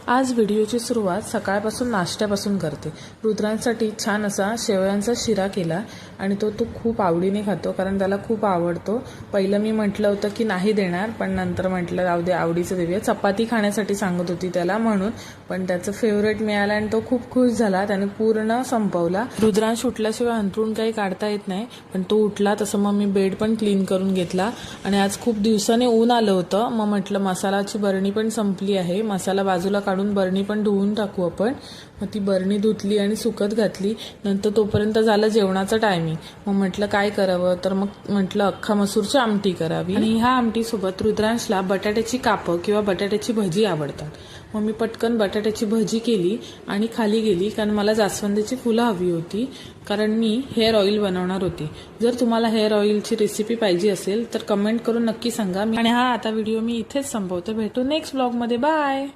आज व्हिडिओची सुरुवात सकाळपासून नाश्त्यापासून करते। रुद्रांसाठी छान असा शेवयांचा शिरा केला आणि तो खूप आवडीने खातो, कारण त्याला खूप आवडतो। पहिलं मी म्हटलं होतं की नाही देणार, पण नंतर म्हटलं जाऊ दे, आवडीचं देऊया। चपाती खाण्यासाठी सांगत होती त्याला म्हणून, पण त्याचं फेवरेट मिळालं आणि तो खूप खुश झाला, त्याने पूर्ण संपवला। रुद्रांश उठल्याशिवाय अंथरूण काही काढता येत नाही, पण तो उठला तसं मग मी बेड पण क्लीन करून घेतला। आणि आज खूप दिवसाने ऊन आलं होतं, मग म्हटलं मसालाची बरणी पण संपली आहे, मसाला बाजूला काढून बरणी पण धुवून टाकू आपण। मग ती बरणी धुतली आणि सुकत घातली। नंतर तोपर्यंत झालं जेवणाचं टायमिंग। मग म्हटलं काय करावं, तर मग म्हटलं अख्खा मसूरची आमटी करावी। आणि ह्या आमटीसोबत रुद्रांशला बटाट्याची कापं किंवा बटाट्याची भजी आवडतात। मग मी पटकन बटाट्याची भजी केली आणि खाली गेली, कारण मला जास्वंदीची फुलं हवी होती, कारण मी हेअर ऑइल बनवणार होती। जर तुम्हाला हेअर ऑइलची रेसिपी पाहिजे असेल तर कमेंट करून नक्की सांगा। आणि हा आता व्हिडिओ मी इथेच संपवते। भेटू नेक्स्ट ब्लॉगमध्ये। बाय।